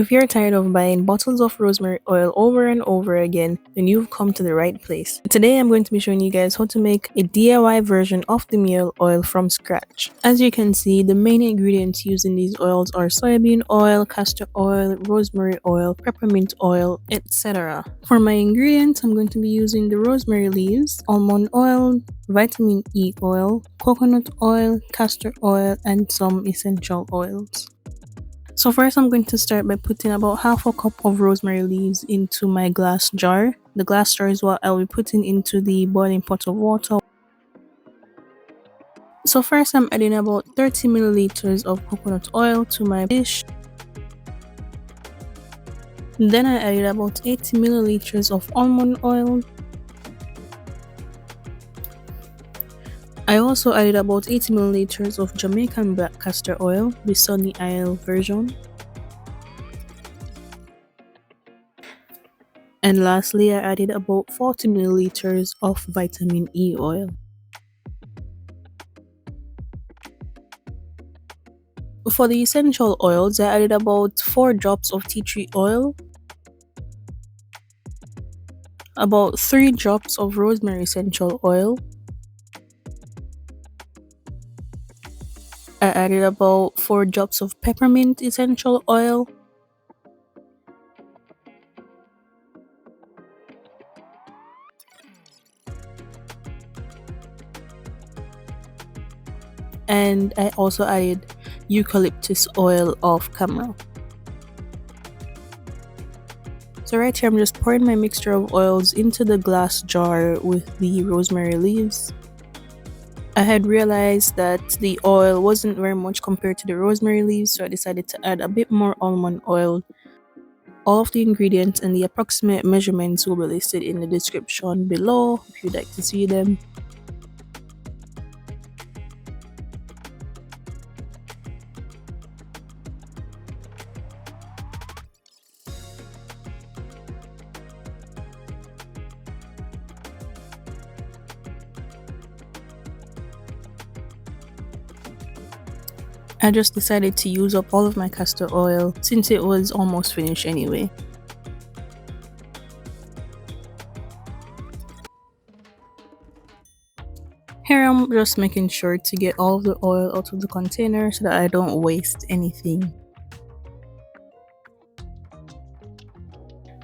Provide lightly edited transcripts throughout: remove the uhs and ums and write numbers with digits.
If you're tired of buying bottles of rosemary oil over and over again, then you've come to the right place. Today I'm going to be showing you guys how to make a DIY version of the Mielle oil from scratch. As you can see, the main ingredients used in these oils are soybean oil, castor oil, rosemary oil, peppermint oil, etc. For my ingredients, I'm going to be using the rosemary leaves, almond oil, vitamin E oil, coconut oil, castor oil, and some essential oils. So first I'm going to start by putting about half a cup of rosemary leaves into my glass jar. The glass jar is what I'll be putting into the boiling pot of water. So first I'm adding about 30 milliliters of coconut oil to my dish. Then I added about 80 milliliters of almond oil. I also added about 80 milliliters of Jamaican black castor oil, the Sunny Isle version. And lastly, I added about 40 milliliters of vitamin E oil. For the essential oils, I added about 4 drops of tea tree oil, about 3 drops of rosemary essential oil. I added about 4 drops of peppermint essential oil, and I also added eucalyptus oil off camera. So right here I'm just pouring my mixture of oils into the glass jar with the rosemary leaves. I had realized that the oil wasn't very much compared to the rosemary leaves, so I decided to add a bit more almond oil. All of the ingredients and the approximate measurements will be listed in the description below if you'd like to see them. I just decided to use up all of my castor oil since it was almost finished anyway. Here I'm just making sure to get all of the oil out of the container so that I don't waste anything.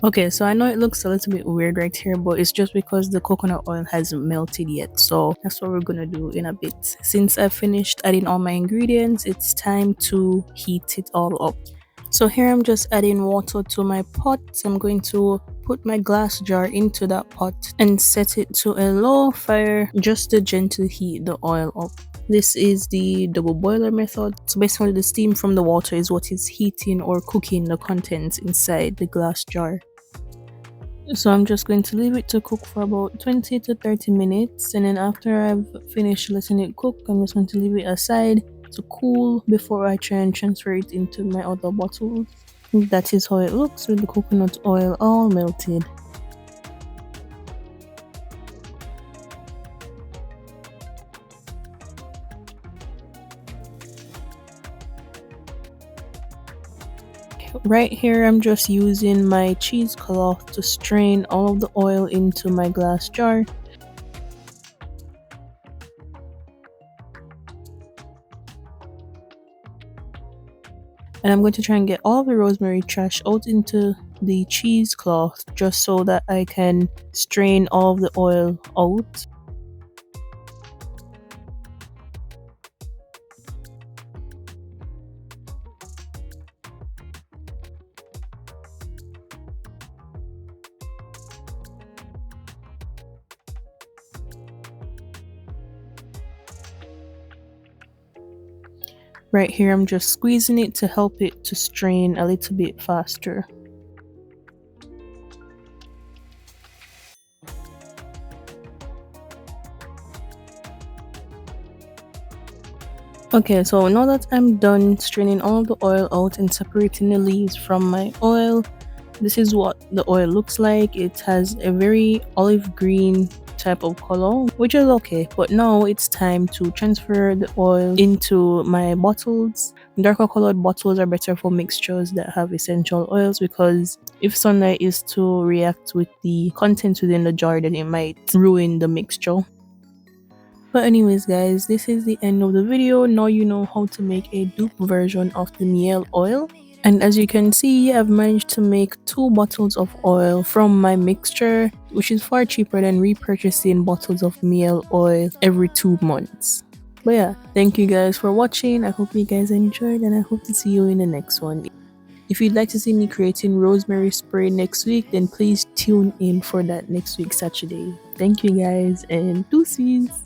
Okay, so I know it looks a little bit weird right here, but it's just because the coconut oil hasn't melted yet, so that's what we're gonna do in a bit. Since I've finished adding all my ingredients, it's time to heat it all up. So here I'm just adding water to my pot. I'm going to put my glass jar into that pot and set it to a low fire just to gently heat the oil up. This is the double boiler method. So basically the steam from the water is what is heating or cooking the contents inside the glass jar. So I'm just going to leave it to cook for about 20 to 30 minutes, and then after I've finished letting it cook, I'm just going to leave it aside to cool before I try and transfer it into my other bottles. That is how it looks with the coconut oil all melted. Right here I'm just using my cheesecloth to strain all of the oil into my glass jar. And I'm going to try and get all the rosemary trash out into the cheesecloth just so that I can strain all of the oil out. Right here I'm just squeezing it to help it to strain a little bit faster. Okay, so now that I'm done straining all the oil out and separating the leaves from my oil, this is what the oil looks like. It has a very olive green type of color, which is okay. But now it's time to transfer the oil into my bottles. Darker colored bottles are better for mixtures that have essential oils, because if sunlight is to react with the contents within the jar, then it might ruin the mixture. But anyways guys, this is the end of the video. Now you know how to make a dupe version of the Mielle oil. And as you can see, I've managed to make 2 bottles of oil from my mixture, which is far cheaper than repurchasing bottles of Mielle oil every 2 months. But yeah, thank you guys for watching. I hope you guys enjoyed, and I hope to see you in the next one. If you'd like to see me creating rosemary spray next week, then please tune in for that next week Saturday. Thank you guys, and deuces!